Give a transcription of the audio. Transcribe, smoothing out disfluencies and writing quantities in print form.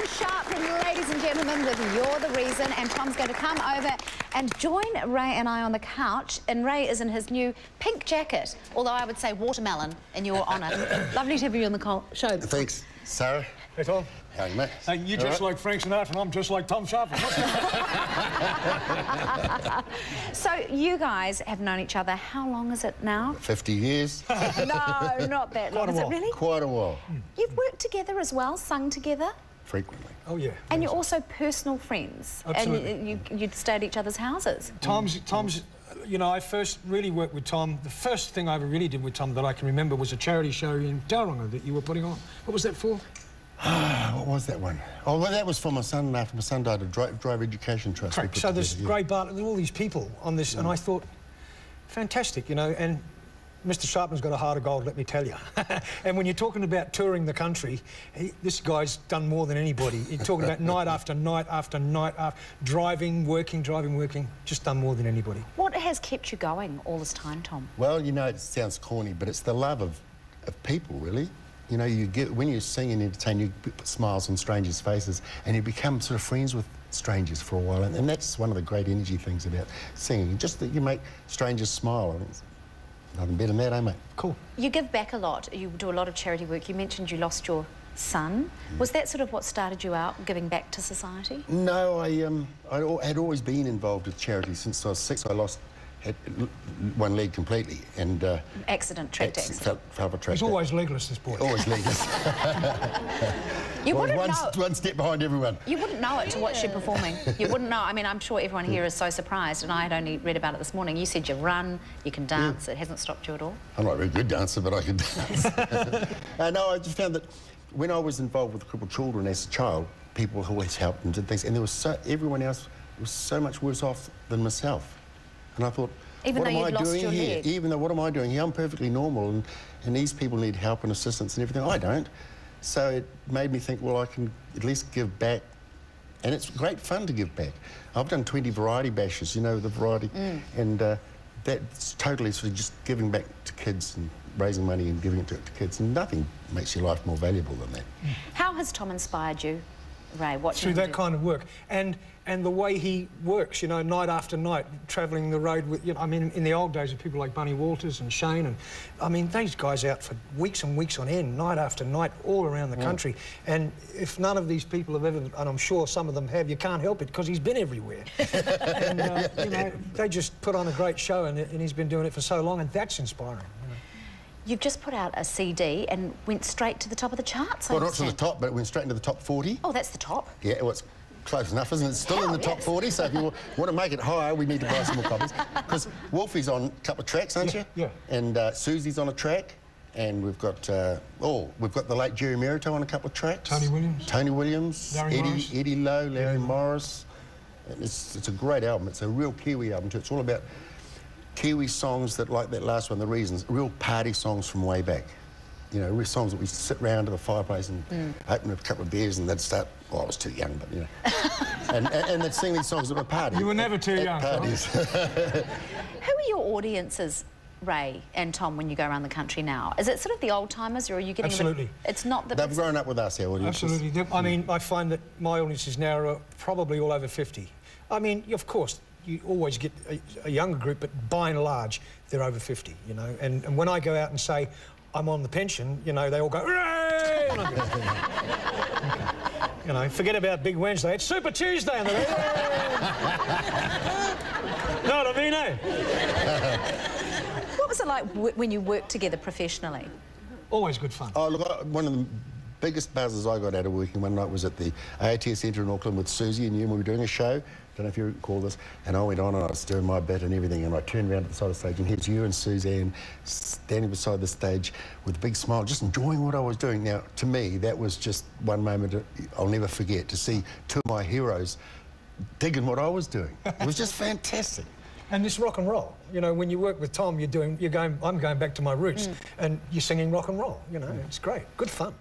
Sharplin, ladies and gentlemen, with You're the Reason, and Tom's going to come over and join Ray and I on the couch, and Ray is in his new pink jacket, although I would say watermelon in your honour. Lovely to have you on the show. Thanks, Sarah. Hey, Tom. How are you, mate? Hey, you're just like Frank Sinatra and I'm just like Tom Sharplin. So you guys have known each other, how long is it now? 50 years. No, not that long. Is it really? Quite a while. You've worked together as well, sung together? Frequently. Oh, yeah. And you're also personal friends. Absolutely. And you'd stay at each other's houses. Tom's, you know, I first really worked with Tom. The first thing I ever really did with Tom that I can remember was a charity show in Tauranga that you were putting on. What was that for? What was that one? Oh, well, that was for my son, after my son died, a drive education trust. Correct. So there's Grey Bartlett, there's all these people on this, and I thought, fantastic, you know, and Mr. Sharplin's got a heart of gold, let me tell you. And when you're talking about touring the country, this guy's done more than anybody. You're talking about night after night after night, driving, working, just done more than anybody. What has kept you going all this time, Tom? Well, you know, it sounds corny, but it's the love of people, really. You know, when you sing and entertain, you put smiles on strangers' faces, and you become sort of friends with strangers for a while, and that's one of the great energy things about singing, just that you make strangers smile. Nothing better than that, eh, mate? Cool. You give back a lot. You do a lot of charity work. You mentioned you lost your son. Was that sort of what started you out, giving back to society? No, I had always been involved with charity since I was 6. I had one leg completely, and tractor accident. Fell off a tractor. He's always legless, this boy. Always legless. You wouldn't know. One step behind everyone. You wouldn't know it to watch you performing. You wouldn't know. I mean, I'm sure everyone here is so surprised, and I had only read about it this morning. You said you run, you can dance. It hasn't stopped you at all. I'm not a very good dancer, but I can dance. No, I just found that when I was involved with crippled children as a child, people always helped and did things, and there was everyone else was so much worse off than myself. And I thought, what am I doing here? Even though, what am I doing here? I'm perfectly normal, and these people need help and assistance and everything. I don't. So it made me think, well, I can at least give back. And it's great fun to give back. I've done 20 variety bashes, you know, the variety. And that's totally sort of just giving back to kids and raising money and giving it to kids. And nothing makes your life more valuable than that. How has Tom inspired you, Ray, watching through that kind of work, and the way he works, you know, night after night, travelling the road with, you know, I mean, in the old days with people like Bunny Walters and Shane, and I mean, these guys out for weeks and weeks on end, night after night, all around the country. And if none of these people have ever, and I'm sure some of them have, you can't help it because he's been everywhere. And you know, they just put on a great show, and he's been doing it for so long, and that's inspiring. You know. You've just put out a CD and went straight to the top of the charts. Well, not to the top, but it went straight into the top 40. Oh, that's the top. Yeah, well, it's close enough, isn't it? It's still in the top 40, so if you want to make it higher, we need to buy some more copies. Because Wolfie's on a couple of tracks, aren't you? Yeah. And Susie's on a track, and we've got the late Jerry Merito on a couple of tracks. Tony Williams, Eddie Lowe, Larry Morris. And it's a great album. It's a real Kiwi album too. It's all about Kiwi songs that, like that last one, The Reasons, real party songs from way back. You know, real songs that we sit round to the fireplace and open a couple of beers, and they'd start. Well, I was too young, but you know, and they'd sing these songs at a party. You were never too young. Parties. Who are your audiences, Ray and Tom, when you go around the country now? Is it sort of the old timers, or are you getting? Absolutely. It's not that they've grown up with us, our audiences. Absolutely. I mean, I find that my audiences now are probably all over 50. I mean, of course, you always get a younger group, but by and large, they're over 50, you know. And when I go out and say, I'm on the pension, you know, they all go, hooray! And I go, okay. You know, forget about Big Wednesday, it's Super Tuesday, and they're know what I mean, eh? What was it like when you worked together professionally? Always good fun. Oh, look, one of the biggest buzzes I got out of working one night was at the AATS Centre in Auckland with Susie and you, and we were doing a show. Don't know if you recall this, and I went on and I was doing my bit and everything, and I turned around to the side of the stage, and here's you and Suzanne standing beside the stage with a big smile, just enjoying what I was doing. Now, to me, that was just one moment I'll never forget, to see two of my heroes digging what I was doing. It was just fantastic. And this rock and roll, you know, when you work with Tom, I'm going back to my roots, and you're singing rock and roll, you know, it's great, good fun.